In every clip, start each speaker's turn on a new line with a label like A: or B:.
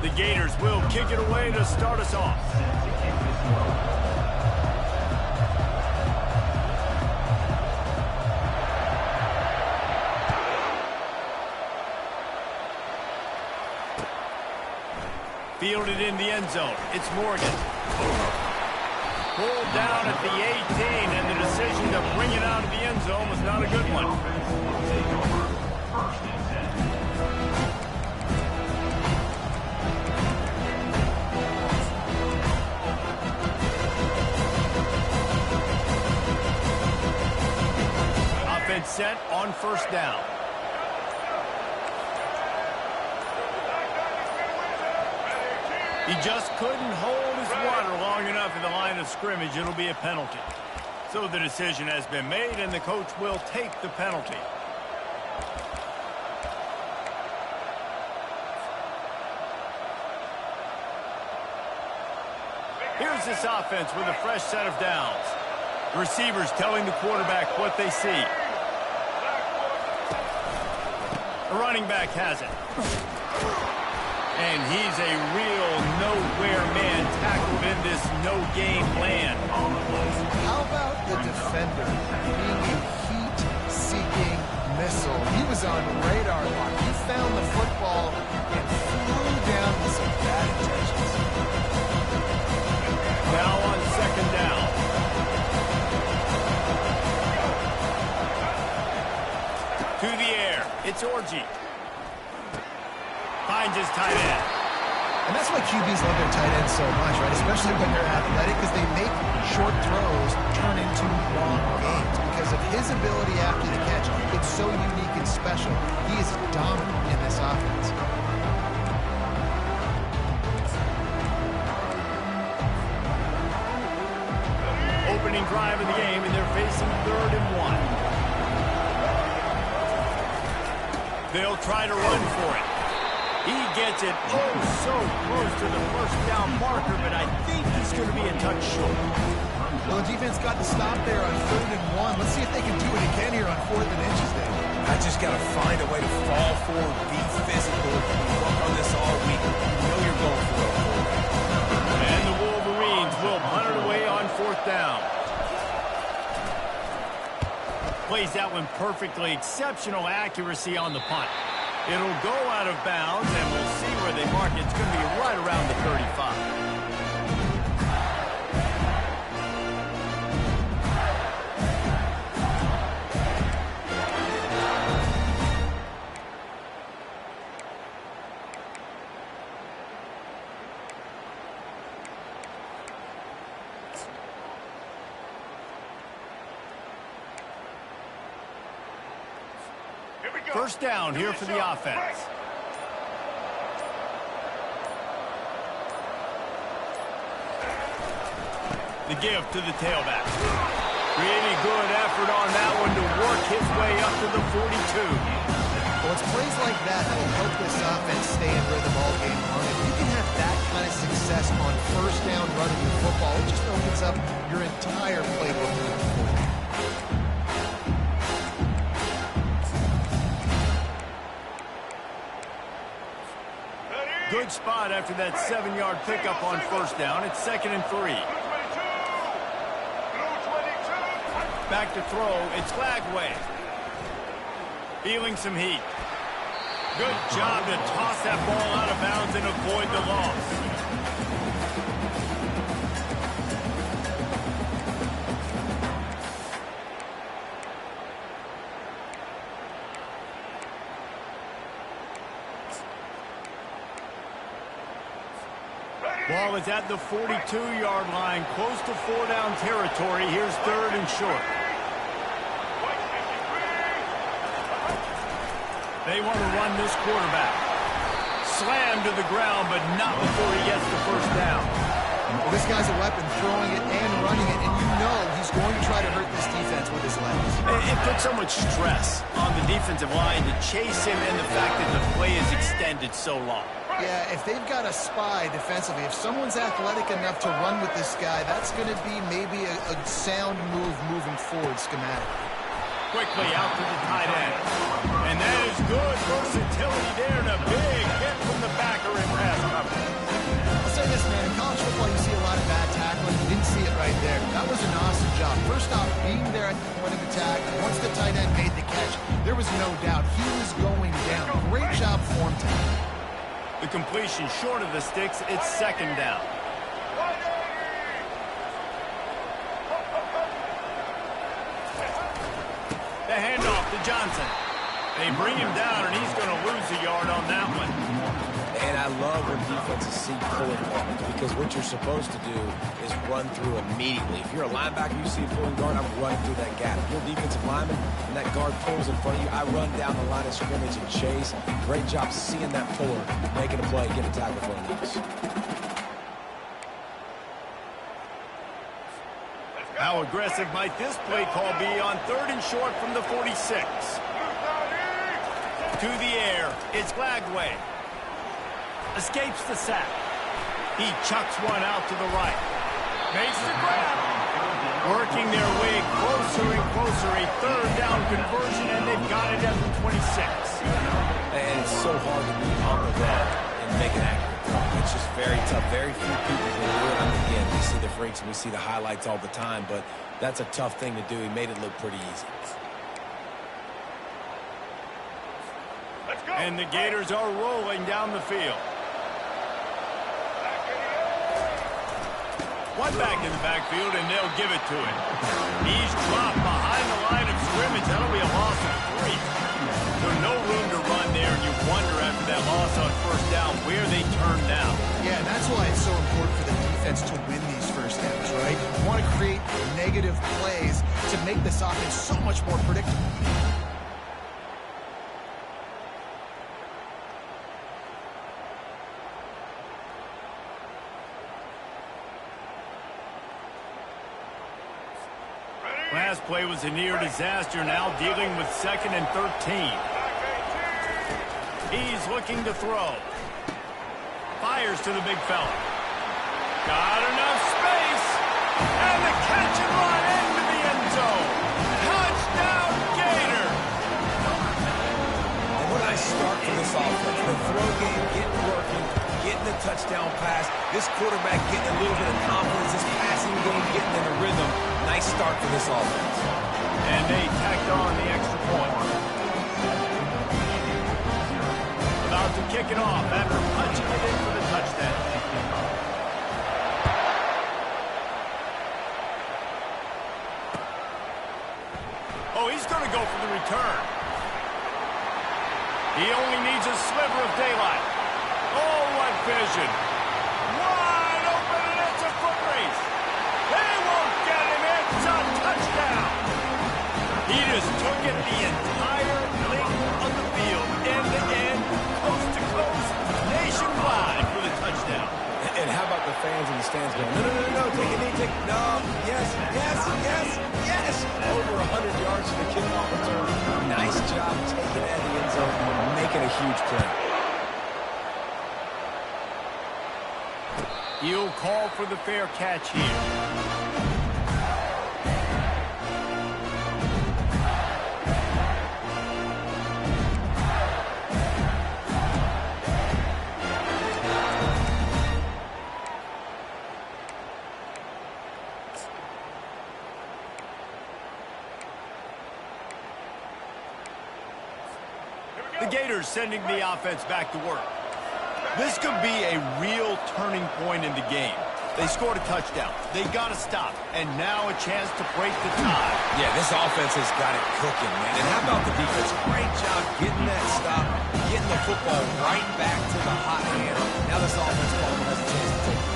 A: The Gators will kick it away to start us off. Fielded in the end zone. It's Morgan. Pulled down at the 18, and the decision to bring it out of the end zone was not a good one. Offense set on first down. He just couldn't hold his water long enough in the line of scrimmage. It'll be a penalty. So the decision has been made, and the coach will take the penalty. Here's this offense with a fresh set of downs. The receivers telling the quarterback what they see. The running back has it. And he's a real nowhere man tackled in this no-game land.
B: How about the defender being a heat-seeking missile? He was on radar lock. He found the football and flew down with some bad intentions.
A: Now on second down. To the air. It's Orji. Finds his tight end.
B: And that's why QBs love their tight ends so much, right? Especially when they're athletic, because they make short throws turn into long games. Because of his ability after the catch, it's so unique and special. He is dominant in this offense.
A: Opening drive of the game, and they're facing 3rd and 1. They'll try to run for it. He gets it so close to the first down marker, but I think he's going to be a touch short.
B: Well, the defense got the stop there on 3rd and 1. Let's see if they can do it again here on 4th and inches there.
C: I just got to find a way to fall forward, be physical, work on this all week. You know you're going for it.
A: And the Wolverines will punt it away on 4th down. Plays that one perfectly. Exceptional accuracy on the punt. It'll go out of bounds, and we'll see where they mark it. It's going to be right around the 35. First down here for the offense. The give to the tailback. Really good effort on that one to work his way up to the 42.
B: Well, it's plays like that that will help this offense stay in rhythm all game long. If you can have that kind of success on first down running the football, it just opens up your entire playbook moving forward.
A: Good spot after that 7-yard pickup on first down. It's 2nd and 3. Back to throw. It's Flagway. Feeling some heat. Good job to toss that ball out of bounds and avoid the loss. Ball is at the 42-yard line, close to 4-down territory. Here's 3rd and short. They want to run this quarterback. Slammed to the ground, but not before he gets the first down.
B: Well, this guy's a weapon, throwing it and running it, and you know he's going to try to hurt this defense with his legs.
A: It puts so much stress on the defensive line to chase him, and the fact that the play is extended so long.
B: Yeah, if they've got a spy defensively, if someone's athletic enough to run with this guy, that's going to be maybe a sound move moving forward schematically.
A: Quickly out to the tight end. And that is good versatility there, and a big hit from the backer in pass coverage.
B: That was an awesome job. First off, being there at the point of attack. Once the tight end made the catch, there was no doubt he was going down. Great job form time.
A: The completion short of the sticks. It's second down. The handoff to Johnson. They bring him down, and he's going to lose a yard on that one.
C: And I love when defenses see pulling guards, because what you're supposed to do is run through immediately. If you're a linebacker, you see a pulling guard, I'm running through that gap. If you're a defensive lineman and that guard pulls in front of you, I run down the line of scrimmage and chase. Great job seeing that puller, making a play, getting a tackle for the Eagles.
A: How aggressive might this play call be on 3rd and short from the 46? To the air, it's Glagway. Escapes the sack. He chucks one out to the right. Makes the grab. Working their way closer and closer. A 3rd down conversion, and they've got it at the 26.
C: And it's so hard to be on the run and make an accurate throw. It's just very tough. Very few people can do it. I mean, again, we see the freaks and we see the highlights all the time, but that's a tough thing to do. He made it look pretty easy.
A: And the Gators are rolling down the field. One back in the backfield, and they'll give it to him. He's dropped behind the line of scrimmage. That'll be a loss of 3. There's no room to run there, and you wonder after that loss on 1st down where they turn now.
B: Yeah, and that's why it's so important for the defense to win these first downs, right? You want to create negative plays to make this offense so much more predictable.
A: Last play was a near disaster, now dealing with 2nd and 13. He's looking to throw. Fires to the big fella. Got enough space. And the catch and run into the end zone. Touchdown, Gator.
C: And when I start for this offense, the throw game getting working, getting the touchdown pass, this quarterback getting a little bit of confidence, this passing game getting in a rhythm. Nice start for this offense.
A: And they tacked on the extra point. About to kick it off after punching it in for the touchdown. Oh, he's going to go for the return. He only needs a sliver of daylight. Oh, what vision. Wide open, and it's a foot race. They won't get him. It's a touchdown. He just took it the entire length of the field, end to end, coast to coast, nationwide for the touchdown.
C: And how about the fans in the stands going, no, take a knee, take, no, yes, yes, yes, yes. Over 100 yards to the kickoff return. Nice job taking that in the end zone and making a huge play.
A: He'll call for the fair catch here. The Gators sending the offense back to work. This could be a real turning point in the game. They scored a touchdown. They got to stop. And now a chance to break the tie.
C: Yeah, this offense has got it cooking, man. And how about the defense? Great job getting that stop, getting the football right back to the hot hand. Now this offense probably has a chance to take it.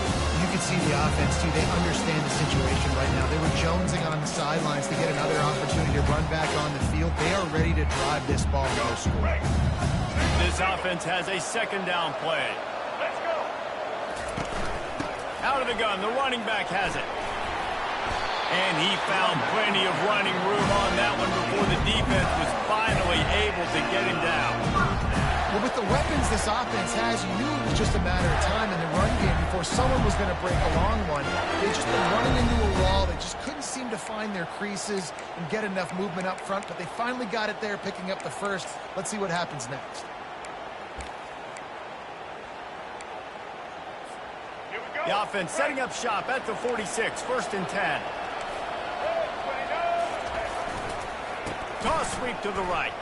B: You can see the offense, too. They understand the situation right now. They were jonesing on the sidelines to get another opportunity to run back on the field. They are ready to drive this ball to the score.
A: This offense has a 2nd down play. Let's go. Out of the gun, the running back has it. And he found plenty of running room on that one before the defense was finally able to get him down.
B: Well, with the weapons this offense has, you knew it was just a matter of time in the run game before someone was going to break a long one. They've just been running into a wall. They just couldn't seem to find their creases and get enough movement up front, but they finally got it there, picking up the first. Let's see what happens next.
A: The offense setting up shop at the 46, 1st and 10. Toss sweep to the right.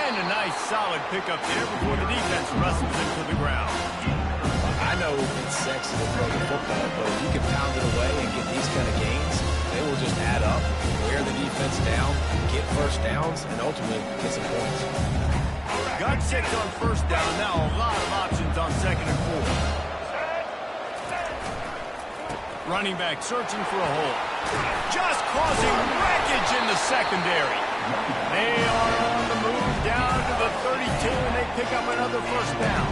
A: And a nice solid pickup there before the defense wrestles him to the ground.
C: I know it's sexy to throw the football, but if you can pound it away and get these kind of gains, they will just add up, wear the defense down, get first downs, and ultimately get some points.
A: Got 6 on first down. Now a lot of options on 2nd and 4. Running back searching for a hole. Just causing wreckage in the secondary. They are on the move down to the 32, and they pick up another first down.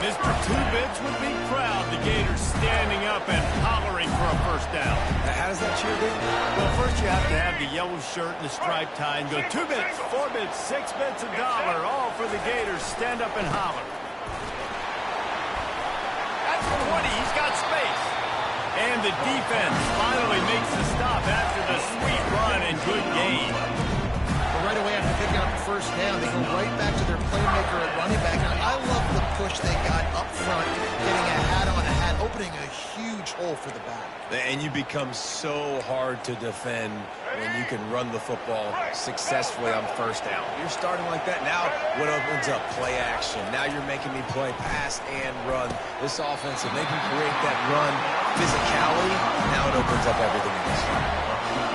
A: Mr. Two-Bits would be proud. The Gators standing up and hollering for a first down.
C: How does that cheer go?
A: Well, first you have to have the yellow shirt and the striped tie and go 2 bits, 4 bits, 6 bits, $1, all for the Gators. Stand up and holler. That's 20. He's got space. And the defense finally makes the stop after the sweet run and good gain.
B: Right away after picking up the first down, they go right back to their playmaker at running back. And I love the push they got up front, getting a hat on a hat, opening a huge hole for the back.
C: And you become so hard to defend when you can run the football successfully on first down. You're starting like that. Now what opens up? Play action. Now you're making me play pass and run. This offense, if they can create that run physicality, now it opens up everything else.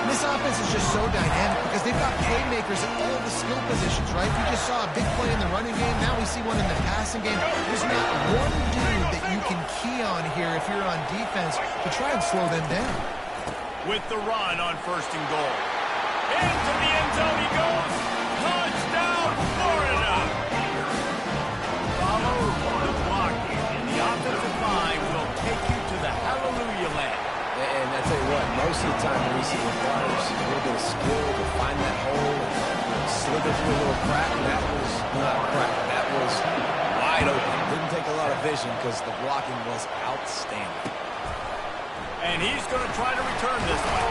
B: This offense is just so dynamic because they've got playmakers in all the skill positions, right? We just saw a big play in the running game. Now we see one in the passing game. There's not one dude that you can key on here if you're on defense to try and slow them down.
A: With the run on 1st and goal. Into the end zone he goes. Touchdown, Florida. Follow the blocking, and the offensive line will take you to the hallelujah land.
C: And I tell you what, most of the time Reese requires a little bit of skill to find that hole and slither through a little crack. That was not a crack. That was wide open. Didn't take a lot of vision because the blocking was outstanding.
A: And he's going to try to return this one.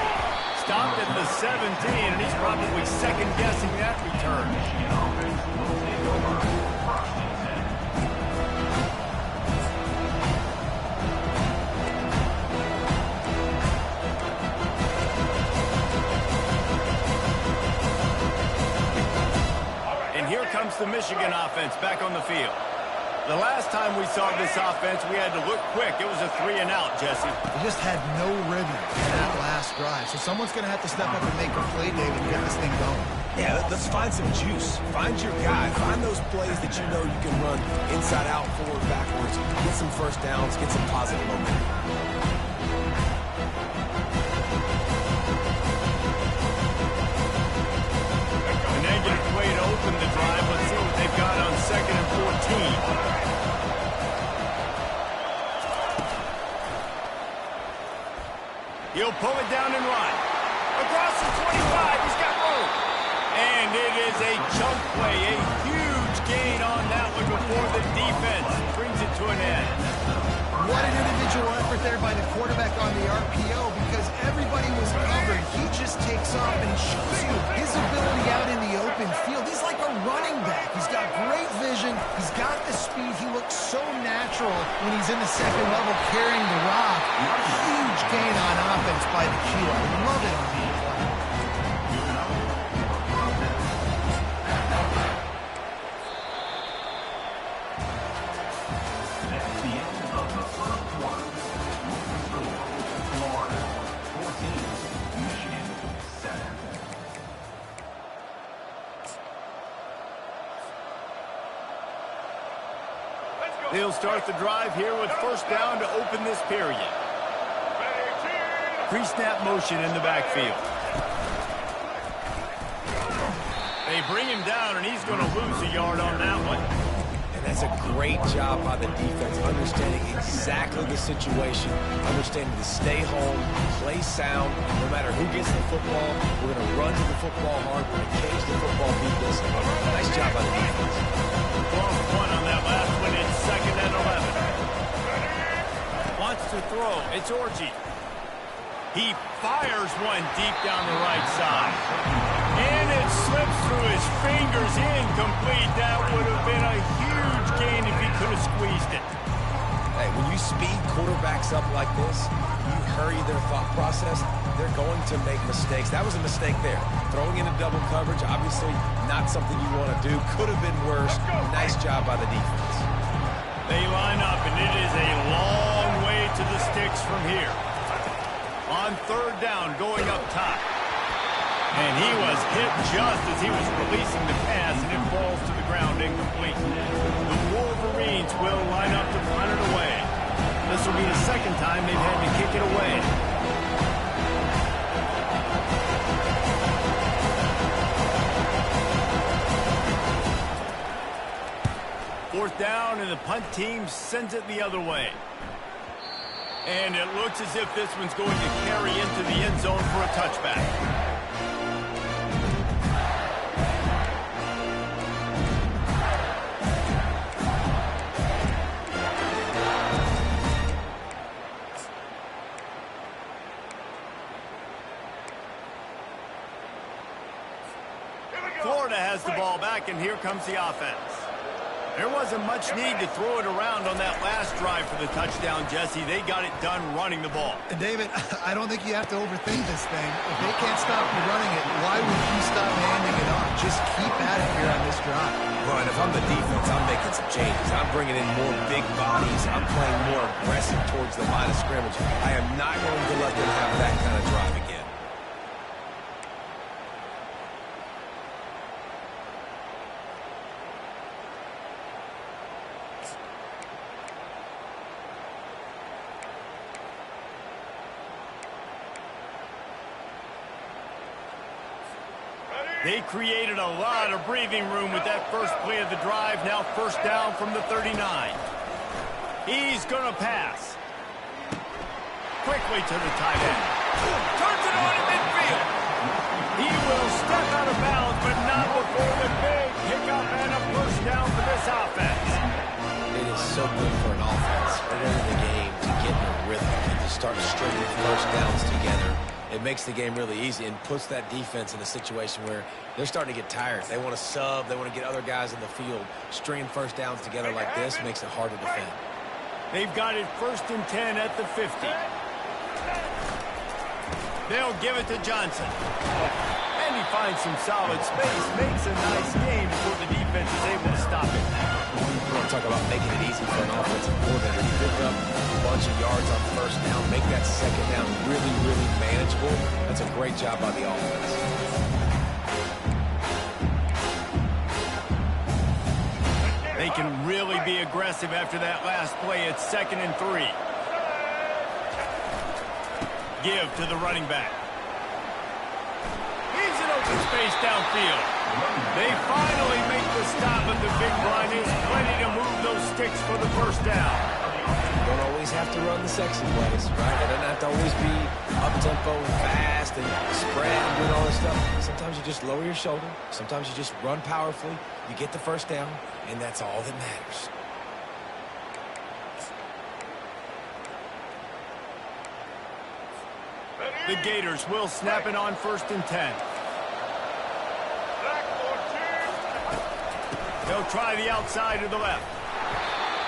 A: Stopped at the 17, and he's probably second-guessing that return. And here comes the Michigan offense back on the field. The last time we saw this offense, we had to look quick. It was a 3-and-out, Jesse.
B: They just had no rhythm in that last drive. So someone's going to have to step up and make a play, David, and get this thing going.
C: Yeah, let's find some juice. Find your guy. Find those plays that you know you can run inside out, forward, backwards. Get some first downs. Get some positive momentum.
A: A negative play to open the drive. Let's see what they've got on 2nd and 14. He'll pull it down and run. Across the 25, he's got room. And it is a chunk play, a huge gain on that one before the defense brings it to an end.
B: What an individual effort there by the quarterback on the RPO because everybody was covered. He just takes off and he shows you his ability out in the open field. He's like a running back. He's got great vision. He's got the speed. He looks so natural when he's in the second level carrying the rock. Huge gain on offense by the Q. I love it on the play.
A: He'll start the drive here with first down to open this period. Pre-snap motion in the backfield. They bring him down, and he's going to lose a yard on that one.
C: And that's a great job by the defense, understanding exactly the situation, understanding to stay home, play sound. No matter who gets the football, we're going to run to the football hard. We're going to cage the football, beat this. Nice job by the defense.
A: 12-1 on that last one. It's 2nd and 11. Wants to throw. It's Orji. He fires one deep down the right side. And it slips through his fingers. Incomplete. That would have been a huge gain if he could have squeezed it.
C: Hey, when you speed quarterbacks up like this, you hurry their thought process, they're going to make mistakes. That was a mistake there. Throwing into double coverage, obviously not something you want to do. Could have been worse. Nice job by the defense.
A: They line up, and it is a long way to the sticks from here. On third down, going up top. And he was hit just as he was releasing the pass, and it falls to the ground incomplete. The Wolverines will line up to punt it away. This will be the second time they've had to kick it away. Fourth down, and the punt team sends it the other way. And it looks as if this one's going to carry into the end zone for a touchback. Florida has the ball back, and here comes the offense. There wasn't much need to throw it around on that last drive for the touchdown, Jesse. They got it done running the ball.
B: And David, I don't think you have to overthink this thing. If they can't stop you running it, why would you stop handing it off? Just keep at it here on this drive.
C: Well, and if I'm the defense, I'm making some changes. I'm bringing in more big bodies. I'm playing more aggressive towards the line of scrimmage. I am not going to let them have that kind of drive again.
A: They created a lot of breathing room with that first play of the drive. Now first down from the 39. He's going to pass. Quickly to the tight end. Turns it on in midfield. He will step out of bounds, but not before the big pickup and a first down for this offense.
C: It is so good for an offense early in the game to get in a rhythm and to start stringing first downs together. It makes the game really easy and puts that defense in a situation where they're starting to get tired. They want to sub. They want to get other guys in the field. Stringing first downs together like this makes it hard to defend.
A: They've got it 1st and 10 at the 50. They'll give it to Johnson. And he finds some solid space. Makes a nice game before the defense is able to stop it.
C: You want to talk about making it easy for an offensive coordinator. You pick up a bunch of yards on first down, make that second down really, really manageable. That's a great job by the offense.
A: They can really be aggressive after that last play. It's 2nd and 3. Give to the running back. He's in open space downfield. They finally make the stop, but the big blind is plenty to move those sticks for the first down.
C: You don't always have to run the sexy plays, right? It doesn't have to always be up-tempo and fast and spread and doing all this stuff. Sometimes you just lower your shoulder. Sometimes you just run powerfully. You get the first down, and that's all that matters.
A: The Gators will snap it on 1st and 10. They'll try the outside to the left.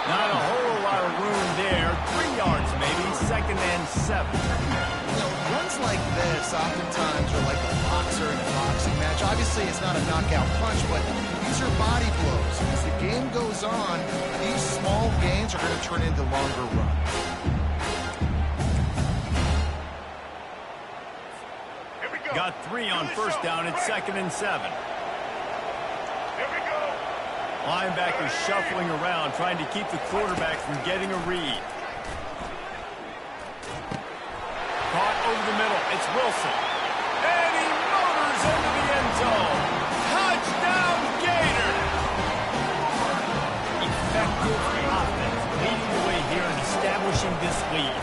A: Not a whole lot of room there. 3 yards maybe. 2nd and 7.
B: You know, runs like this oftentimes are like a boxer in a boxing match. Obviously, it's not a knockout punch, but these are body blows. As the game goes on, these small gains are going to turn into longer runs.
A: Got 3 on first down. It's 2nd and 7. Linebackers shuffling around, trying to keep the quarterback from getting a read. Caught over the middle. It's Wilson. And he motors into the end zone. Touchdown, Gators! Effective offense leading the way here and establishing this lead.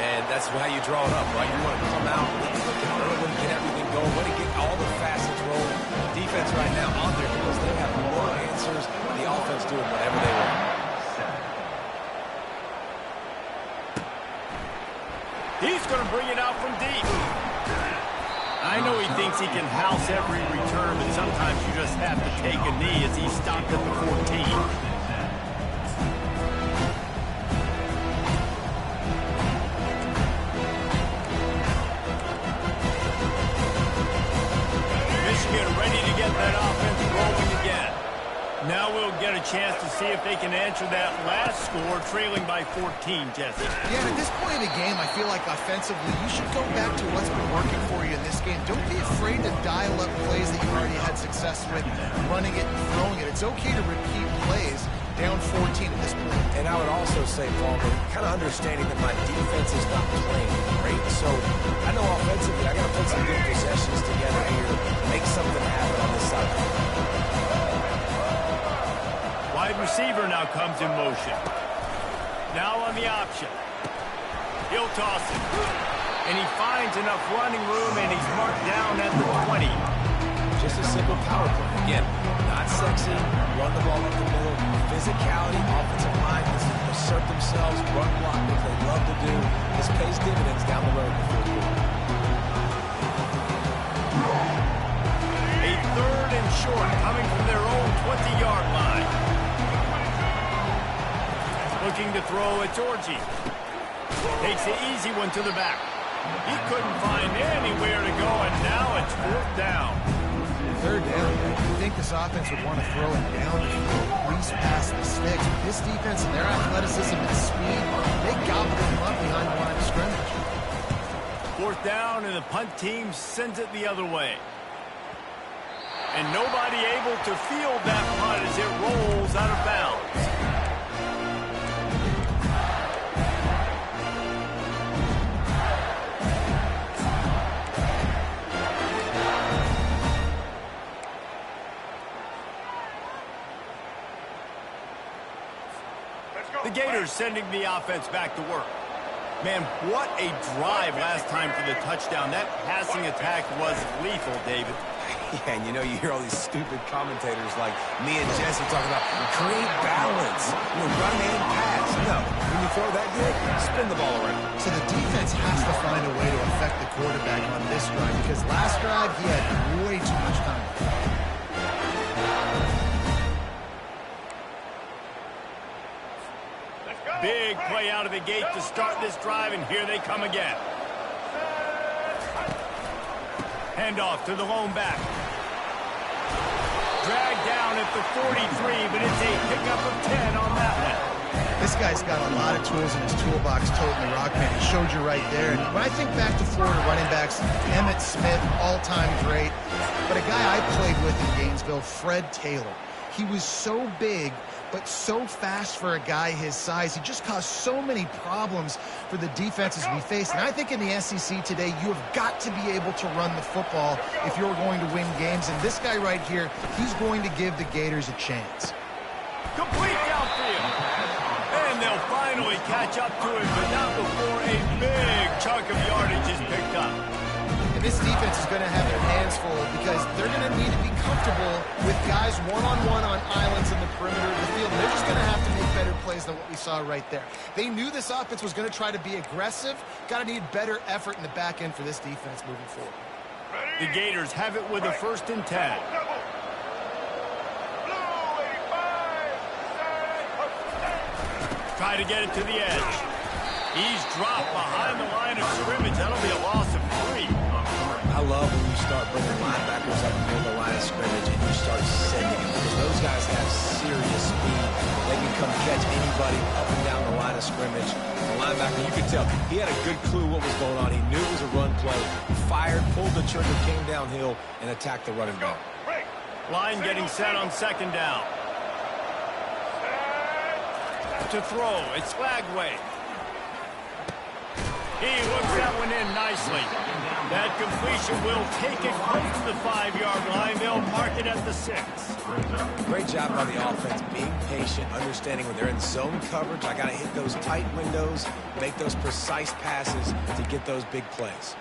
C: And that's how you draw it up, right? You want to come out, look early, get everything going, want to get all the facets rolling. Defense right now on their heels. They have more answers. The offense doing whatever they want.
A: He's going to bring it out from deep. I know he thinks he can house every return, but sometimes you just have to take a knee as he stopped at the 14. a chance to see if they can answer that last score, trailing by 14, Jesse.
B: Yeah, at this point in the game, I feel like offensively, you should go back to what's been working for you in this game. Don't be afraid to dial up plays that you've already had success with, running it and throwing it. It's okay to repeat plays down 14 at this point.
C: And I would also say, Paul, kind of understanding that my defense is not playing great. So I know offensively I got to put some good possessions together here, make something happen on this side.
A: Wide receiver now comes in motion. Now on the option. He'll toss it. And he finds enough running room, and he's marked down at the 20.
C: Just a simple power play. Again, not sexy, run the ball up the middle, physicality, offensive line, assert themselves, run block, what they love to do. This pays dividends down the road.
A: A third and short coming from their own 20-yard line. Looking to throw at Georgie. Takes the easy one to the back. He couldn't find anywhere to go, and now it's fourth down.
B: Third down. You'd think this offense would want to throw it down the field, at least past the sticks. But this defense and their athleticism and speed, they gobbled them up behind the line of scrimmage.
A: Fourth down, and the punt team sends it the other way. And nobody able to field that punt as it rolls out of bounds. The Gators sending the offense back to work. Man, what a drive last time for the touchdown. That passing attack was lethal, David.
C: Yeah, and you know, you hear all these stupid commentators like me and Jesse talking about create balance, run and pass. No, when you throw that good, spin the ball around.
B: So the defense has to find a way to affect the quarterback on this drive, because last drive he had way too much time.
A: Big play out of the gate to start this drive, and here they come again. Handoff to the lone back. Dragged down at the 43, but it's a pickup of 10 on that one.
B: This guy's got a lot of tools in his toolbox, toting the rock, man. He showed you right there. And when I think back to Florida running backs, Emmitt Smith, all-time great. But a guy I played with in Gainesville, Fred Taylor. He was so big, but so fast for a guy his size. He just caused so many problems for the defenses we faced. And I think in the SEC today, you have got to be able to run the football if you're going to win games. And this guy right here, he's going to give the Gators a chance.
A: Complete downfield. And they'll finally catch up to him, but not before a big chunk of yardage is picked up.
B: And this defense is going to have their hands full because they're going to need to be comfortable with guys one-on-one on islands in the perimeter of the field. They're just going to have to make better plays than what we saw right there. They knew this offense was going to try to be aggressive. Got to need better effort in the back end for this defense moving forward.
A: The Gators have it with a 1st and 10. Try to get it to the edge. He's dropped behind the line of scrimmage. That'll be a loss of 3.
C: I love when you start bringing linebackers up near the line of scrimmage and you start sending them, because those guys have serious speed. They can come catch anybody up and down the line of scrimmage. The linebacker, you could tell, he had a good clue what was going on. He knew it was a run play. Fired, pulled the trigger, came downhill, and attacked the running back.
A: Line getting set on 2nd down. To throw, it's Flagway. He looks that one in nicely. That completion will take it close to the 5-yard line. They'll mark it at the 6.
C: Great job by the offense, being patient, understanding when they're in zone coverage, I got to hit those tight windows, make those precise passes to get those big plays.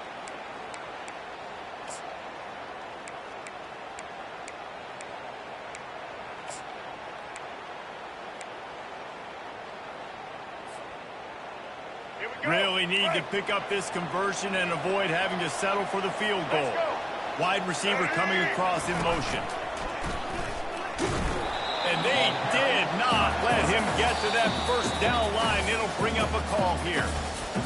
A: Really need to pick up this conversion and avoid having to settle for the field goal. Wide receiver coming across in motion. And they did not let him get to that 1st down line. It'll bring up a call here.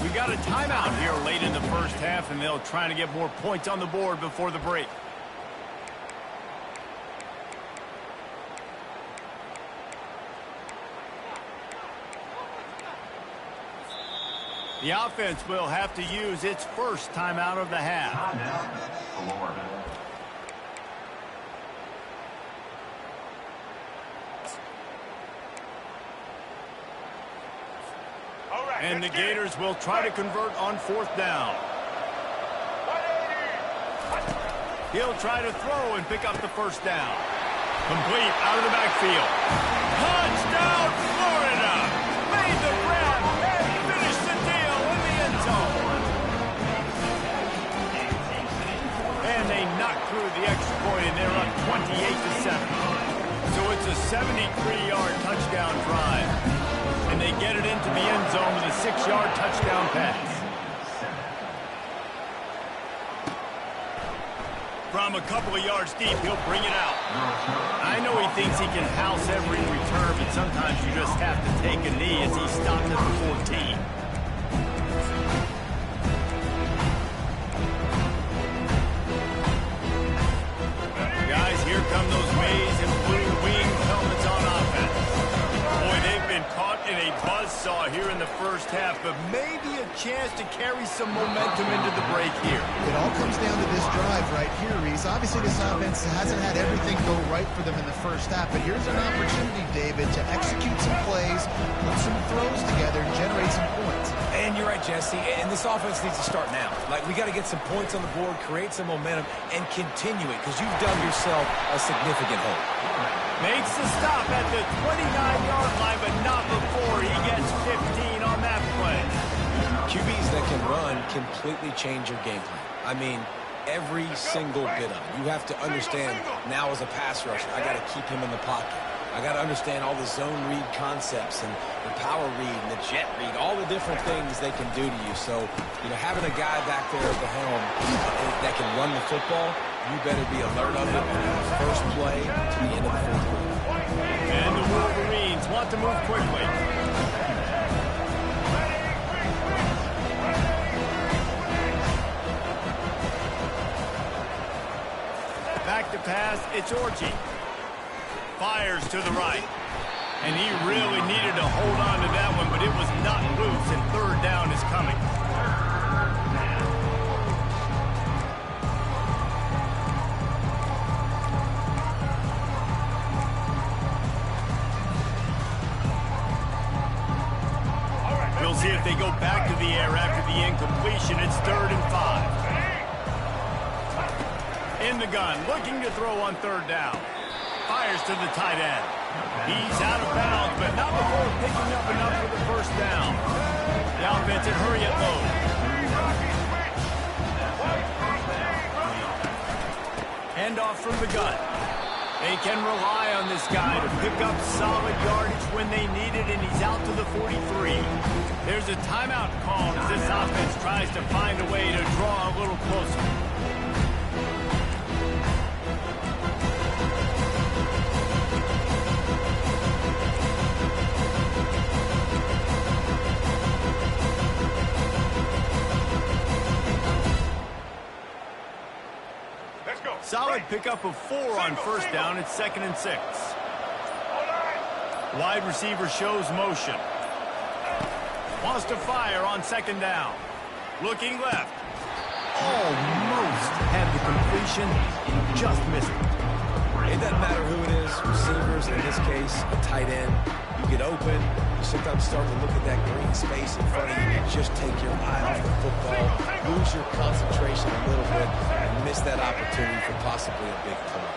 A: We got a timeout here late in the 1st half, and they'll try to get more points on the board before the break. The offense will have to use its first timeout of the half. And the Gators will try to convert on 4th down. He'll try to throw and pick up the first down. Complete out of the backfield. Touchdown, Florida! Made the grab and finished the deal in the end zone. And they knocked through the extra point, and they're up 28-7. So it's a 73-yard touchdown drive. And they get it into the end zone with a 6-yard touchdown pass. From a couple of yards deep, he'll bring it out. I know he thinks he can house every return, but sometimes you just have to take a knee as he stopped at the 14. Guys, here come those maize and blue wing helmets on offense. Boy, they've been caught in a buzzsaw here in the first half, but maybe a chance to carry some momentum into the break here.
B: It all comes down to this drive right here, Reese. Obviously, this offense hasn't had everything go right for them in the first half, but here's an opportunity, David, to execute some plays, put some throws together, and generate some points.
C: And you're right, Jesse, and this offense needs to start now. Like, we got to get some points on the board, create some momentum, and continue it, because you've dug yourself a significant hole.
A: Makes the stop at the 29-yard line, but not before he gets 15 on that play.
C: QBs that can run completely change your game plan. I mean, every single bit of it. You have to understand, now as a pass rusher, I got to keep him in the pocket. I got to understand all the zone read concepts and the power read and the jet read, all the different things they can do to you. So, having a guy back there at the helm that can run the football, you better be alert of it from the first play to the end of the fourth quarter.
A: And the Wolverines want to move quickly. Back to pass, it's Orchie. Fires to the right. And he really needed to hold on to that one, but it was not loose, and 3rd down is coming. We'll see if they go back to the air after the incompletion. It's 3rd and 5. In the gun, looking to throw on 3rd down. Fires to the tight end. He's out of bounds, but not before picking up enough for the first down. The offense at hurry it low. Handoff from the gun. They can rely on this guy to pick up solid yardage when they need it, and he's out to the 43. There's a timeout called as this offense tries to find a way to draw a little closer. Solid pickup of 4 on first down. It's 2nd and 6. Wide receiver shows motion. Wants to fire on 2nd down. Looking left. Almost had the completion. Just missed it.
C: It doesn't matter who it is, receivers, in this case, a tight end. You get open, you sometimes start to look at that green space in front of you and just take your eye off the football, lose your concentration a little bit, and miss that opportunity for possibly a big play.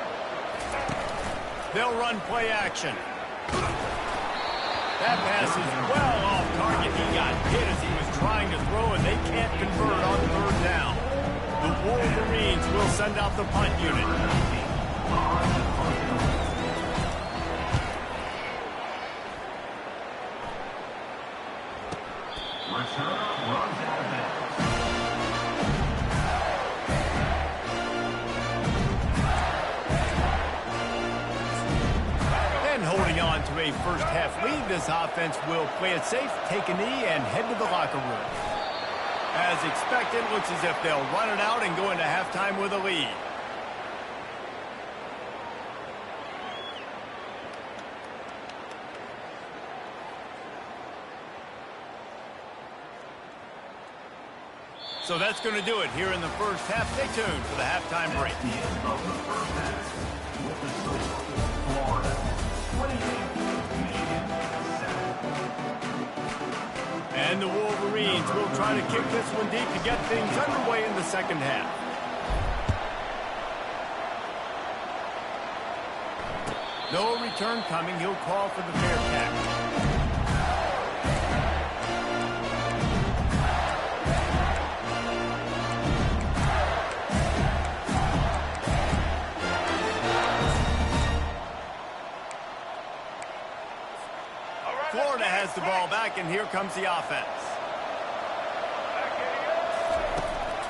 A: They'll run play action. That pass is well off target. He got hit as he was trying to throw, and they can't convert on 3rd down. The Wolverines will send out the punt unit. And holding on to a first-half lead, this offense will play it safe, take a knee, and head to the locker room. As expected, looks as if they'll run it out and go into halftime with a lead. So that's going to do it here in the first half. Stay tuned for the halftime break. And the Wolverines will try to kick this one deep to get things underway in the second half. No return coming. He'll call for the fair catch. Florida has the ball back, and here comes the offense.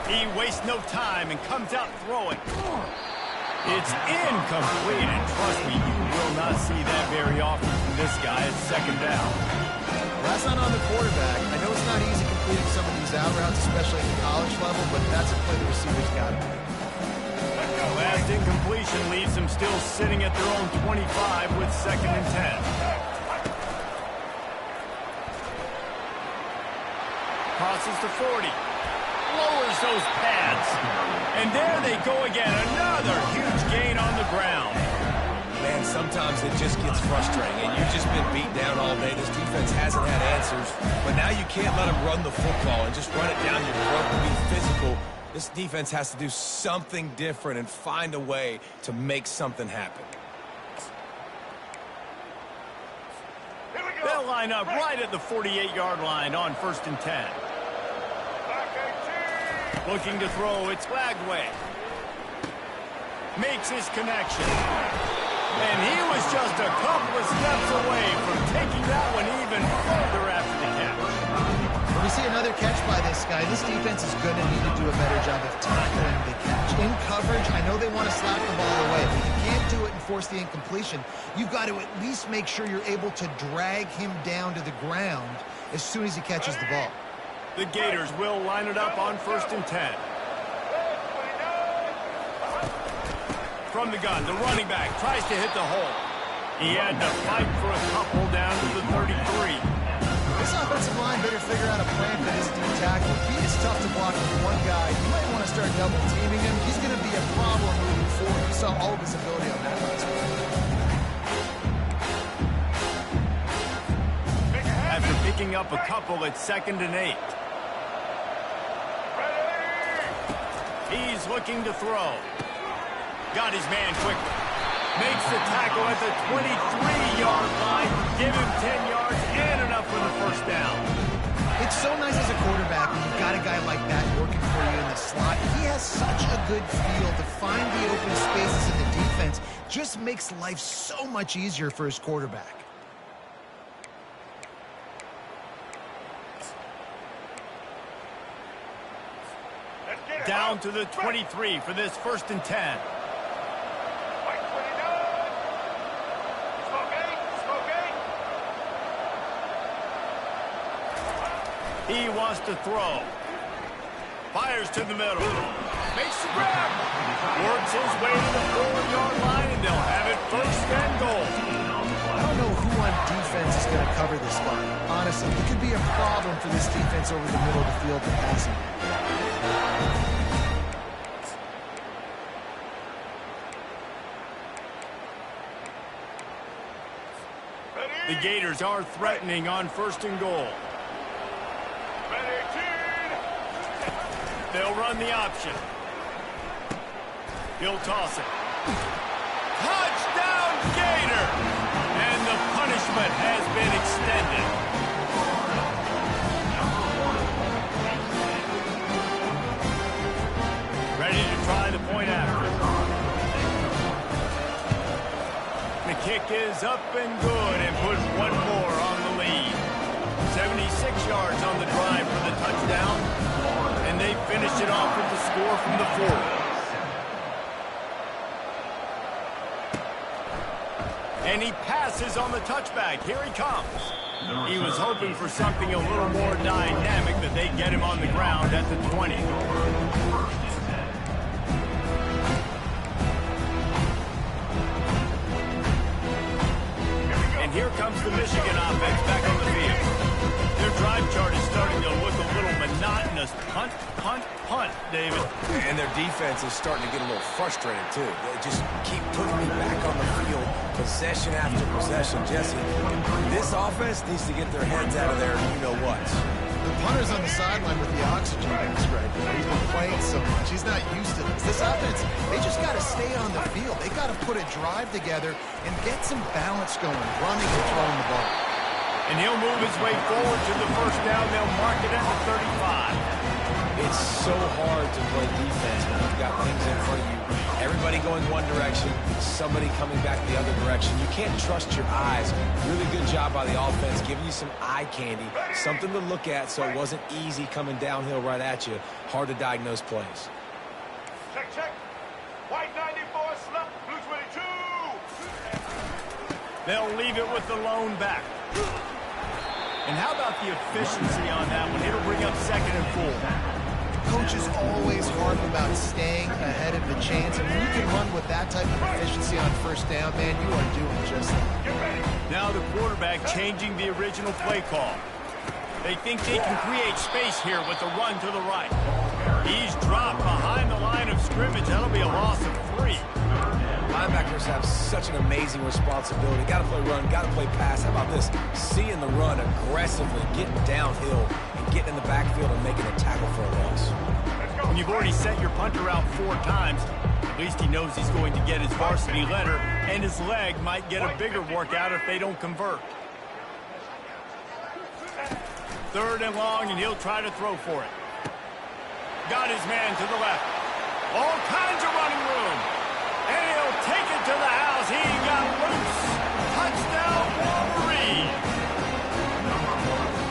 A: He wastes no time and comes out throwing. It's incomplete, and trust me, you will not see that very often from this guy at second down.
B: That's not on the quarterback. I know it's not easy completing some of these out routes, especially at the college level, but that's a play the receiver's got to make.
A: Last incompletion leaves them still sitting at their own 25 with 2nd and 10. Crosses to 40. Lowers those pads. And there they go again. Another huge gain on the ground.
C: Man, sometimes it just gets frustrating, and you've just been beat down all day. This defense hasn't had answers, but now you can't let them run the football and just run it down your throat and be physical. This defense has to do something different and find a way to make something happen.
A: They'll line up right at the 48-yard line on 1st and 10. Looking to throw, it's Lagway. Makes his connection. And he was just a couple of steps away from taking that one even further after the catch.
B: When we see another catch by this guy, this defense is going to need to do a better job of tackling the catch. In coverage, I know they want to slap the ball away, but you can't do it and force the incompletion. You've got to at least make sure you're able to drag him down to the ground as soon as he catches the ball.
A: The Gators will line it up on 1st and 10. From the gun, the running back tries to hit the hole. He had to fight for a couple down to the 33.
B: This offensive line better figure out a plan for this deep tackle. He is tough to block with one guy. You might want to start double teaming him. He's going to be a problem moving forward. You saw all of his ability on that last play.
A: After picking up a couple at 2nd and 8. He's looking to throw. Got his man quickly. Makes the tackle at the 23-yard line. Give him 10 yards and enough for the first down.
B: It's so nice as a quarterback when you've got a guy like that working for you in the slot. He has such a good feel to find the open spaces in the defense. Just makes life so much easier for his quarterback.
A: Down to the 23 for this 1st and 10. He wants to throw. Fires to the middle. Makes the grab. Works his way to the 4-yard line, and they'll have it 1st and goal.
B: I don't know who on defense is going to cover this spot. Honestly, it could be a problem for this defense over the middle of the field for passing.
A: The Gators are threatening on 1st and goal. They'll run the option. He'll toss it. Touchdown, Gator! And the punishment has been extended. Ready to try the point after. The kick is up and good and puts one more on the lead. 76 yards on the drive for the touchdown. And they finished it off with the score from the 40. And he passes on the touchback. Here he comes. He was hoping for something a little more dynamic, that they get him on the ground at the 20. And here comes the Michigan offense back on the field. Their drive chart is starting to look a little monotonous. Punt, punt, punt, David.
C: And their defense is starting to get a little frustrated, too. They just keep putting me back on the field, possession after possession. Jesse, this offense needs to get their heads out of there, you-know-what.
B: The punter's on the sideline with the oxygen mask right now. He's been playing so much. He's not used to this. This offense, they just got to stay on the field. They got to put a drive together and get some balance going, running and throwing the ball.
A: And he'll move his way forward to the first down. They'll mark it at the 35.
C: It's so hard to play defense when you've got things in front of you. Everybody going one direction, somebody coming back the other direction. You can't trust your eyes. Really good job by the offense, giving you some eye candy, something to look at so it wasn't easy coming downhill right at you. Hard to diagnose plays.
D: Check, check. White 94, slump, blue 22.
A: They'll leave it with the lone back. And how about the efficiency on that one? It'll bring up second and 4.
B: Coaches always harp about staying ahead of the chains, and when you can run with that type of efficiency on first down, man, you are doing just that.
A: Now the quarterback changing the original play call. They think they can create space here with the run to the right. He's dropped behind the line of scrimmage. That'll be a loss of 3.
C: Linebackers have such an amazing responsibility. Got to play run, got to play pass. How about this? Seeing the run aggressively, getting downhill, and getting in the backfield and making a tackle for a loss.
A: When you've already sent your punter out 4 times, at least he knows he's going to get his varsity letter, and his leg might get a bigger workout if they don't convert. 3rd and long, and he'll try to throw for it. Got his man to the left. All kinds of running room. And he'll take it to the house. He got loose. Touchdown, Wolverine.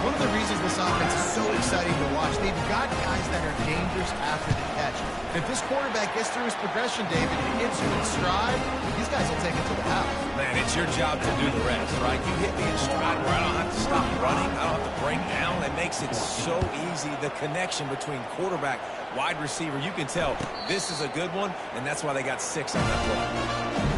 B: One of the reasons this offense is so exciting to watch, they've got guys that are dangerous after the catch. And if this quarterback gets through his progression, David, and gets you in stride, these guys will take it to the house.
C: Man, it's your job to do the rest, right? You hit me in stride where I don't have to stop running. I don't have to break down. It makes it so easy. The connection between quarterback, wide receiver, you can tell this is a good one, and that's why they got 6 on that play.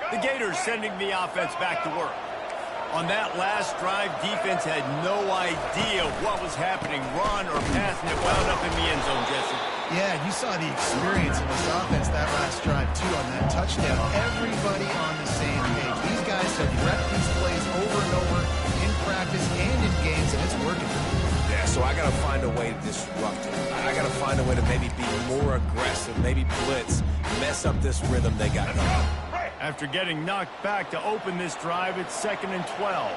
A: The Gators sending the offense back to work. On that last drive, defense had no idea what was happening. Run or pass, and it wound up in the end zone, Jesse.
B: Yeah, you saw the experience in this offense that last drive, too, on that touchdown. Everybody on the same page. These guys have repped these plays over and over in practice and in games, and it's working.
C: Yeah, so I got to find a way to disrupt it. I got to find a way to maybe be more aggressive, maybe blitz, mess up this rhythm they got going.
A: After getting knocked back to open this drive, it's 2nd and 12.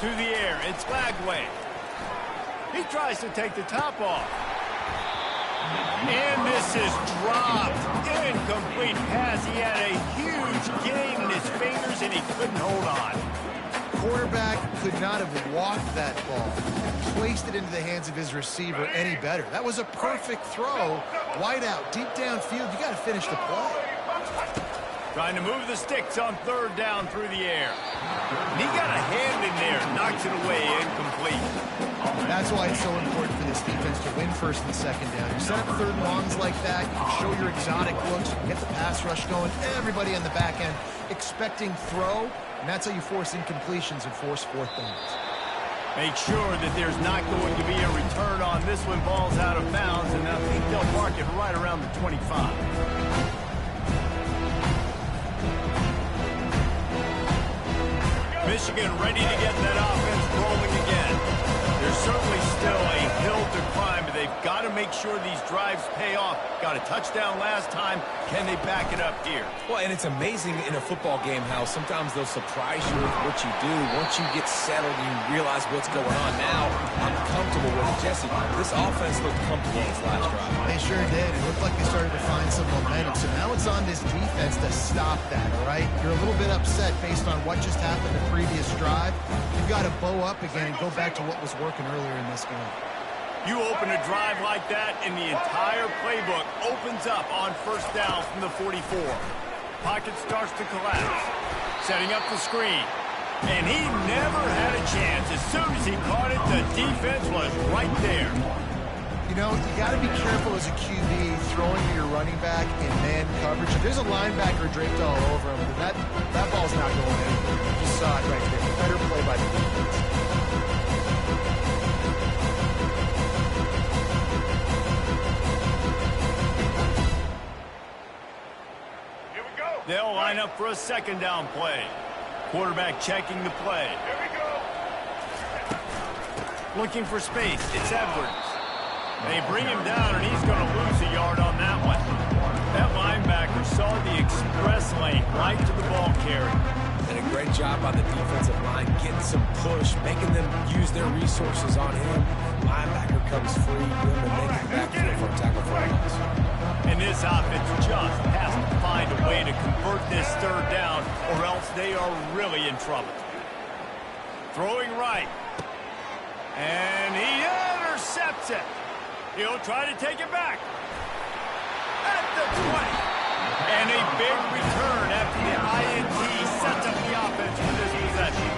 A: To the air, it's Lagway. He tries to take the top off. And this is dropped. Incomplete pass. He had a huge gain in his fingers, and he couldn't hold on.
B: Quarterback could not have walked that ball and placed it into the hands of his receiver any better. That was a perfect throw. Wide out, deep downfield. You got to finish the play.
A: Trying to move the sticks on 3rd down through the air. And he got a hand in there, knocks it away, incomplete.
B: That's why it's so important for this defense to win 1st and 2nd down. You set up 3rd and longs like that, you can show your exotic looks, you can get the pass rush going, everybody on the back end expecting throw, and that's how you force incompletions and force 4th downs.
A: Make sure that there's not going to be a return on this one. Ball's out of bounds, and I think they'll mark it right around the 25. Michigan ready to get that offense rolling again. There's certainly still a hill to climb, but they've got to make sure these drives pay off. Got a touchdown last time. Can they back it up here?
C: Well, and it's amazing in a football game how sometimes they'll surprise you with what you do. Once you get settled and you realize what's going on, now I'm comfortable with it. Jesse, this offense looked comfortable this last drive.
B: They sure did. It looked like they started to find some momentum. So now it's on this defense to stop that, all right? You're a little bit upset based on what just happened the previous drive. You've got to bow up again and go back to what was working earlier in this game.
A: You open a drive like that, and the entire playbook opens up on 1st down from the 44. Pocket starts to collapse. Setting up the screen. And he never had a chance. As soon as he caught it, the defense was right there.
B: You know, you got to be careful as a QB throwing to your running back in man coverage. If there's a linebacker draped all over him, that ball's not going anywhere. You just saw it right there. Better play by the defense.
D: Here we go.
A: They'll line up for a second down play. Quarterback checking the play.
D: Here we go.
A: Looking for space. It's Edwards. They bring him down, and he's going to lose a yard on that one. That linebacker saw the express lane right to the ball carrier.
C: And a great job on the defensive line, getting some push, making them use their resources on him. Linebacker comes free, good to make it backfield for a tackle for a loss.
A: And this offense just has to find a way to convert this third down, or else they are really in trouble. Throwing right. And he intercepts it. He'll try to take it back. At the 20. And a big return after the INT sets up the offense for this possession.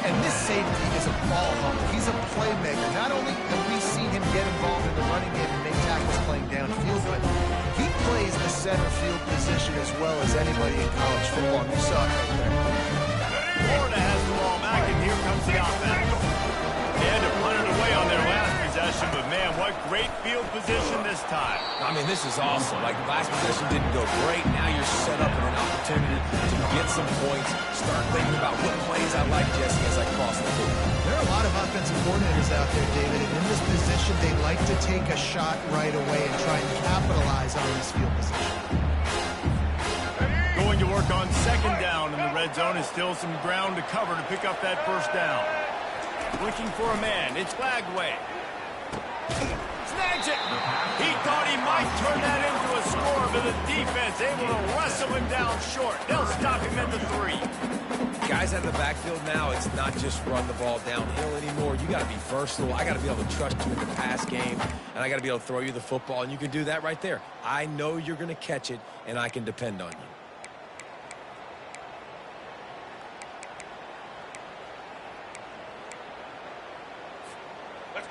B: And this safety is a ball hawk. He's a playmaker. Not only have we seen him get involved in the running game and make tackles playing downfield, but he plays the center field position as well as anybody in college football. You saw it right there.
A: Florida has the ball back, and here comes the offense. They had to punt it away on their last possession, but man, what great field position this time.
C: I mean, this is awesome. Like, last possession didn't go great. Now you're set up in an opportunity to get some points. Start thinking about what plays I like, Jesse, as I cross the field.
B: There are a lot of offensive coordinators out there, David, and in this position, they like to take a shot right away and try and capitalize on this field position.
A: Going to work on second down, and the red zone is still some ground to cover to pick up that first down. Looking for a man. It's Lagway. Snags it. He thought he might turn that into a score, but the defense able to wrestle him down short. They'll stop him at the 3.
C: Guys out of the backfield now, it's not just run the ball downhill anymore. You got to be versatile. I got to be able to trust you in the pass game, and I got to be able to throw you the football, and you can do that right there. I know you're going to catch it, and I can depend on you.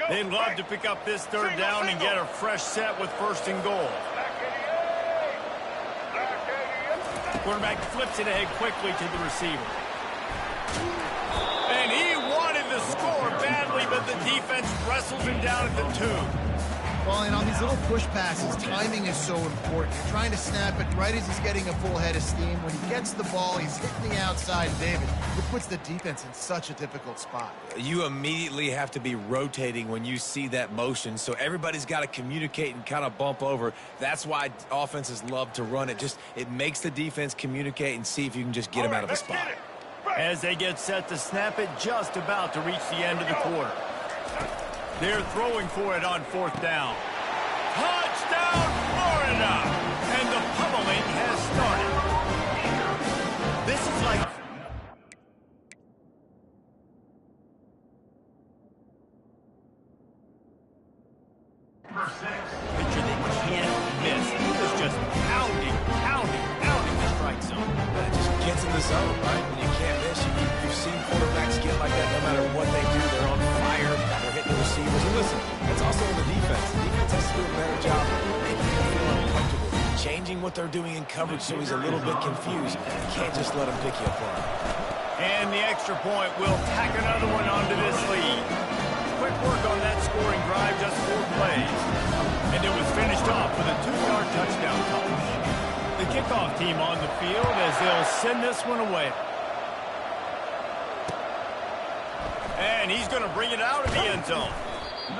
A: They'd love to pick up this third down and get a fresh set with first and goal. Quarterback flips it ahead quickly to the receiver. And he wanted the score badly, but the defense wrestles him down at the 2.
B: Well, and on these little push passes, timing is so important. You're trying to snap it right as he's getting a full head of steam. When he gets the ball, he's hitting the outside, David. It puts the defense in such a difficult spot.
C: You immediately have to be rotating when you see that motion, so everybody's got to communicate and kind of bump over. That's why offenses love to run it. It makes the defense communicate and see if you can just get him out of the spot.
A: As they get set to snap it, just about to reach the end of the quarter. They're throwing for it on fourth down. Touchdown, Florida! And the pummeling has started. This is like... picture they can't miss. He was just pounding the strike zone.
C: It just gets in the zone, right? When you can't miss, you've seen quarterbacks get like that no matter what they do. They're on fire. They're hitting the receivers. And listen, that's also on the defense. The defense has to do a better job making him feel uncomfortable, changing what they're doing in coverage so he's a little bit confused. You can't just let him pick you apart.
A: And the extra point will tack another one onto this lead. Quick work on that scoring drive, just 4 plays. And it was finished off with a 2-yard touchdown touch. The kickoff team on the field as they'll send this one away. And he's going to bring it out of the end zone.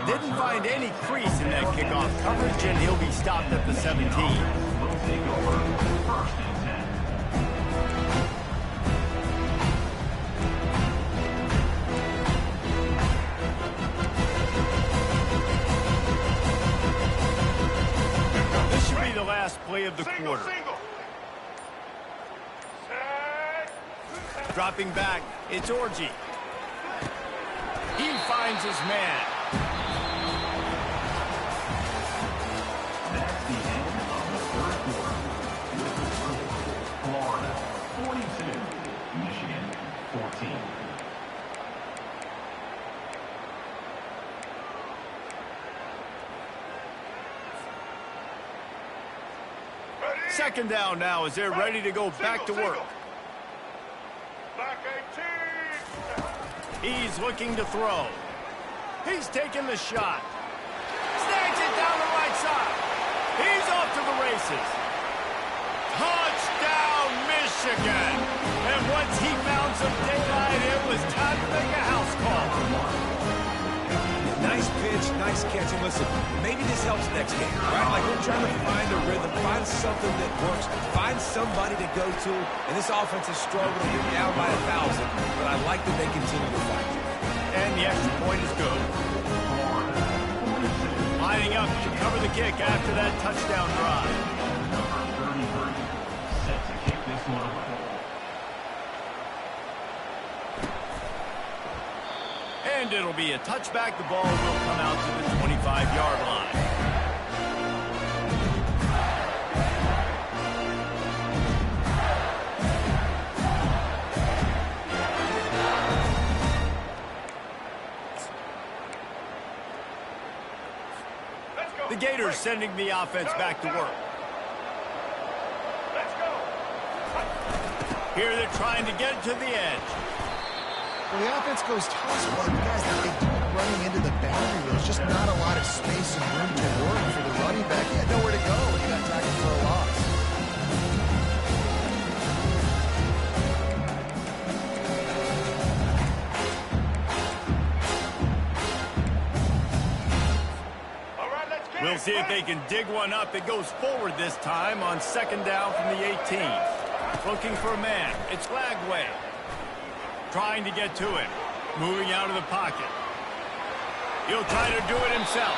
A: Didn't find any crease in that kickoff coverage, and he'll be stopped at the 17. This should be the last play of the quarter. Dropping back, it's Orji. He finds his man. second down now as they're ready to go back to work.
D: Back 18.
A: He's looking to throw. He's taking the shot. Snags it down the right side. He's off to the races. Touchdown, Michigan. And once he found some daylight, it was time to make a house call.
C: Nice pitch, nice catch. And listen, maybe this helps next game, right? Like we're trying to find a rhythm, find something that works, find somebody to go to. And this offense is struggling. They're down by 1,000, but I like that they continue to fight.
A: And the extra point is good. Lining up to cover the kick after that touchdown drive.
E: Set to kick this one away.
A: And it'll be a touchback. The ball will come out to the 25-yard line. The Gators sending the offense back to work.
D: Let's go.
A: Here they're trying to get to the edge.
B: Well, the offense goes toss, but guys, they do it running into the boundary. There's just not a lot of space and room to work for the running back. He had nowhere to go, and he got tackled for a loss.
D: All right, let's get
A: We'll
D: it.
A: see if they can dig one up. It goes forward this time on second down from the 18. Looking for a man. It's Lagway. Trying to get to him. Moving out of the pocket. He'll try to do it himself.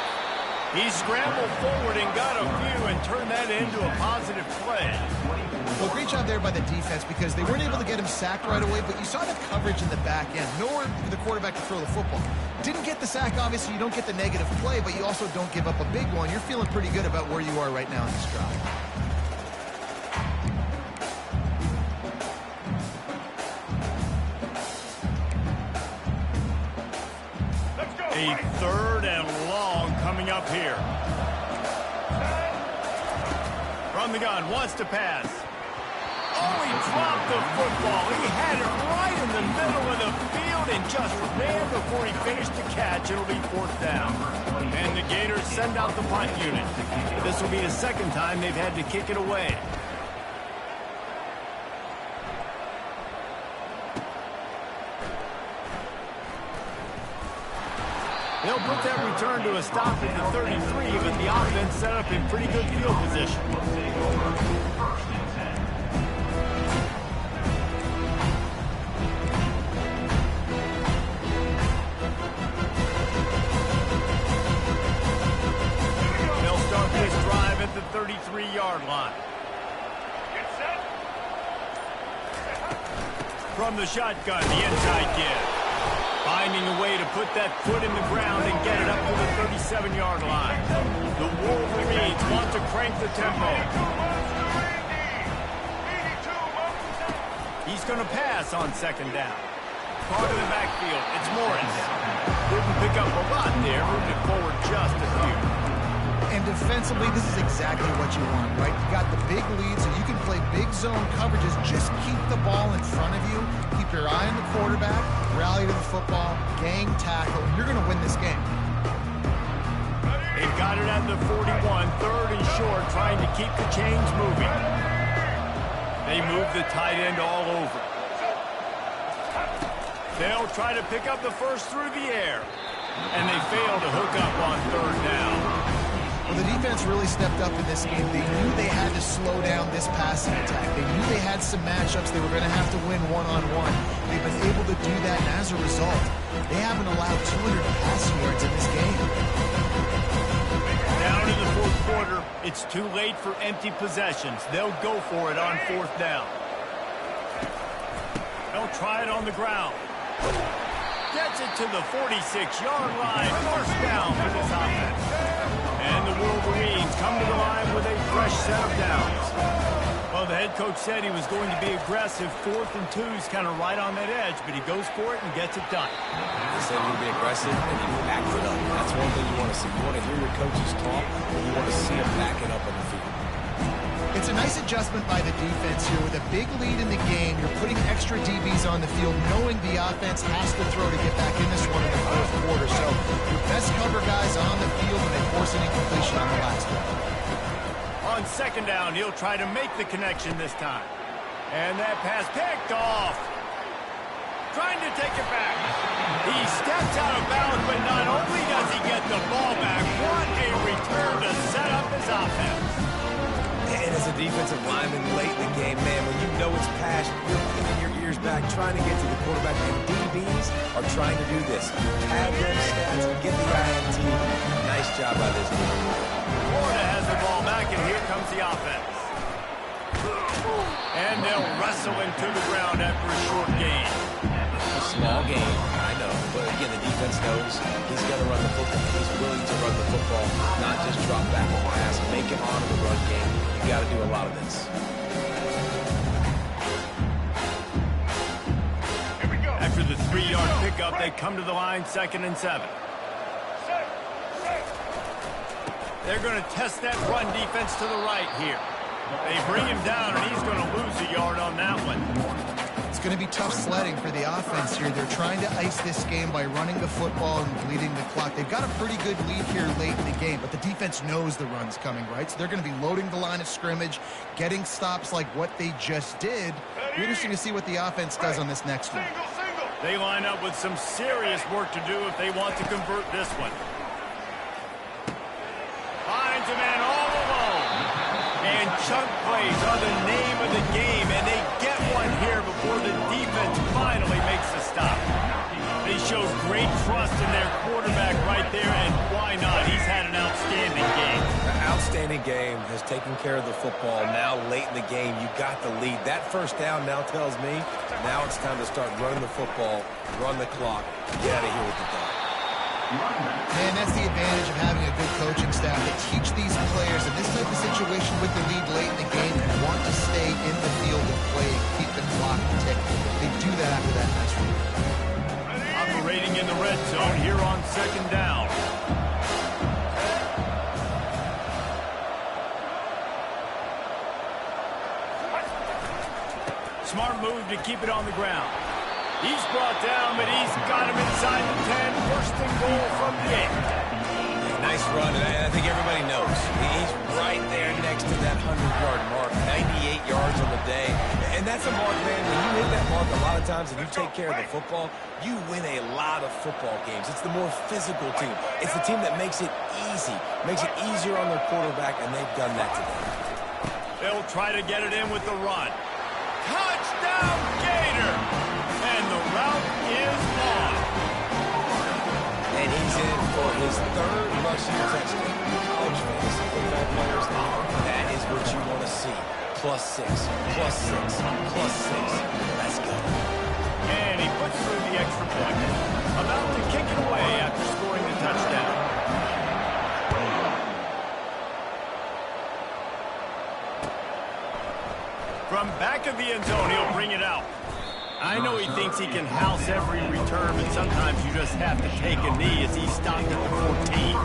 A: He scrambled forward and got a few and turned that into a positive play.
B: Well, great job there by the defense because they weren't able to get him sacked right away, but you saw the coverage in the back end. Nowhere for the quarterback to throw the football. Didn't get the sack, obviously. You don't get the negative play, but you also don't give up a big one. You're feeling pretty good about where you are right now in this drive.
A: A third and long coming up here. From the gun, wants to pass. Oh, he dropped the football. He had it right in the middle of the field and just ran before he finished the catch. It'll be fourth down. And the Gators send out the punt unit. This will be the second time they've had to kick it away. They'll put that return to a stop at the 33, but the offense set up in pretty good field position. They'll start this drive at the 33-yard line.
D: Get set.
A: From the shotgun, the inside give. Finding a way to put that foot in the ground and get it up to the 37-yard line. The Wolverines want to crank the tempo. He's going to pass on second down. Part of the backfield, it's Morris. Didn't pick up a lot there, moved it forward just a few.
B: And defensively, this is exactly what you want, right? You got the big lead, so you can play big zone coverages. Just keep the ball in front of you. Keep your eye on the quarterback. Rally to the football. Gang tackle. You're going to win this game.
A: They've got it at the 41, third and short, trying to keep the chains moving. They move the tight end all over. They'll try to pick up the first through the air. And they fail to hook up on third down.
B: Well, the defense really stepped up in this game. They knew they had to slow down this passing attack. They knew they had some matchups they were going to have to win one-on-one. They've been able to do that, and as a result, they haven't allowed 200 passing yards in this game.
A: Down in the fourth quarter, it's too late for empty possessions. They'll go for it on fourth down. They'll try it on the ground. Gets it to the 46-yard line. First down for this offense. And the Wolverines come to the line with a fresh set of downs. Well, the head coach said he was going to be aggressive. 4th and 2 is kind of right on that edge, but he goes for it and gets it done.
C: He said he'd be aggressive and he backed it up. That's one thing you want to see. You want to hear your coaches talk, and you want to see them back it up on the field.
B: It's a nice adjustment by the defense here. With a big lead in the game, you're putting extra DBs on the field, knowing the offense has to throw to get back in this one in the fourth quarter. So your best cover guys on the field, and they force an incompletion on the last one.
A: On second down, he'll try to make the connection this time. And that pass picked off. Trying to take it back. He steps out of bounds, but not only does he get the ball back, what a return to set up his offense.
C: And as a defensive lineman late in the game, man, when you know it's past, you're pinning your ears back, trying to get to the quarterback, and DBs are trying to do this. Pad them stats, get the INT. Nice job by this team.
A: Florida has the ball back, and here comes the offense. And they'll wrestle him to the ground after a short gain.
C: A small game, I know, but again, the defense knows he's going to run the football. He's willing to run the football, not just drop back and pass, make him honor the run game. You got to do a lot of this.
D: Here we go.
A: After the 3-yard pickup, they come to the line, 2nd and 7. They're going to test that run defense to the right here. They bring him down, and he's going to lose a yard on that one.
B: It's going to be tough sledding for the offense here. They're trying to ice this game by running the football and bleeding the clock. They've got a pretty good lead here late in the game, but the defense knows the run's coming, right? So they're going to be loading the line of scrimmage, getting stops like what they just did. It'll be interesting to see what the offense does on this next one.
A: They line up with some serious work to do if they want to convert this one. Finds a man all alone. And chunk plays are the name of the game, and they get one here before the defense finally makes the stop. They show great trust in their quarterback right there, and why not? He's had an outstanding game.
C: An outstanding game, has taken care of the football. Now late in the game, you got the lead. That first down now tells me now it's time to start running the football, run the clock, get out of here with the dog.
B: Man, that's the advantage of having a good coaching staff. They teach these players in this type of situation with the lead late in the game and want to stay in the field and play and keep the clock ticking. They do that after that nice run.
A: Operating in the red zone here on 2nd down. Smart move to keep it on the ground. He's brought down, but he's got him inside the 10. First and goal from the 8.
C: Nice run, and I think everybody knows. He's right there next to that 100-yard mark, 98 yards on the day. And that's a mark, man. When you hit that mark a lot of times and you take care of the football, you win a lot of football games. It's the more physical team. It's the team that makes it easy, makes it easier on their quarterback, and they've done that today.
A: They'll try to get it in with the run. Touchdown, Gator! And the route is on.
C: And he's in for his 3rd rushing touchdown. College fantasy football players, that is what you want to see. +6, +6, +6. Let's go.
A: And he puts through the extra point. About to kick it away after scoring the touchdown. From back of the end zone, he'll bring it out. I know he thinks he can house every return, but sometimes you just have to take a knee as he stopped at the 14.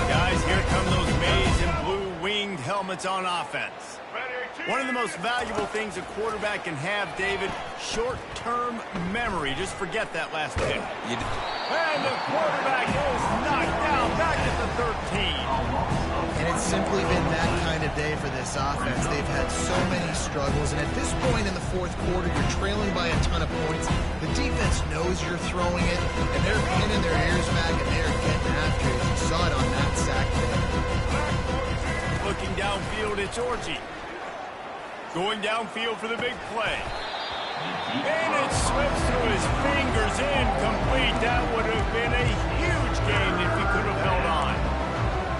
A: Guys, here come those maize and blue winged helmets on offense. One of the most valuable things a quarterback can have, David, short-term memory. Just forget that last pick. And the quarterback is knocked down back at the 13.
B: And it's simply been that kind of day for this offense. They've had so many struggles, and at this point in the fourth quarter, you're trailing by a ton of points. The defense knows you're throwing it, and they're pinning their ears back, and they're getting after it. You saw it on that sack there.
A: Looking downfield, it's Orji. Going downfield for the big play. And it slips through his fingers, incomplete. That would have been a huge gain if he could have held on.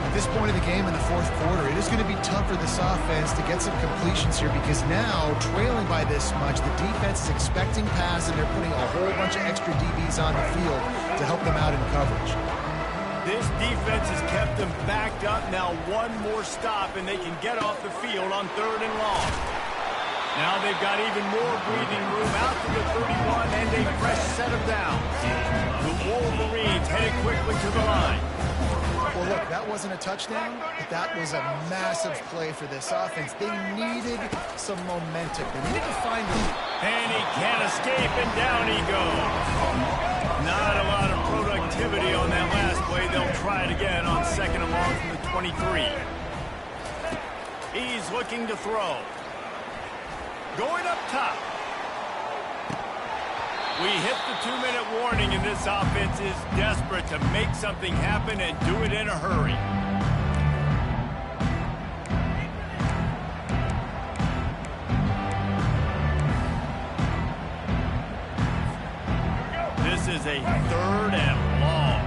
B: At this point of the game in the fourth quarter, it is going to be tough for this offense to get some completions here because now, trailing by this much, the defense is expecting pass, and they're putting a whole bunch of extra DBs on the field to help them out in coverage.
A: This defense has kept them backed up. Now one more stop, and they can get off the field on 3rd and long. Now they've got even more breathing room out to the 31, and a fresh set of downs. The Wolverines headed quickly to the line.
B: Well, look, that wasn't a touchdown, but that was a massive play for this offense. They needed some momentum. They needed to find a...
A: And he can't escape, and down he goes. Not a lot of productivity on that last play. They'll try it again on second and long from the 23. He's looking to throw. Going up top. We hit the 2-minute warning, and this offense is desperate to make something happen and do it in a hurry. This is a 3rd and long.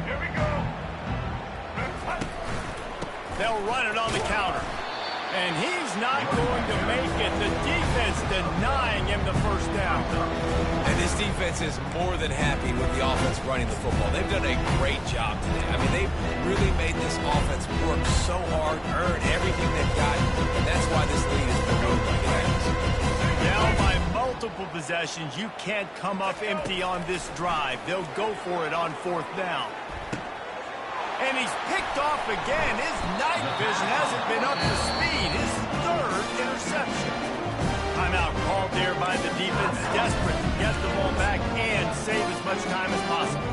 D: Here we go.
A: They'll run it on the counter. And he's not going to make it. The defense denying him the first down.
C: And this defense is more than happy with the offense running the football. They've done a great job today. I mean, they've really made this offense work so hard, earn everything they've got, and that's why this lead has been moved like it has.
A: Now, by multiple possessions, you can't come up empty on this drive. They'll go for it on 4th down. And he's picked off again. His night vision hasn't been up to speed. His 3rd interception. Timeout called there by the defense, desperate to get the ball back and save as much time as possible.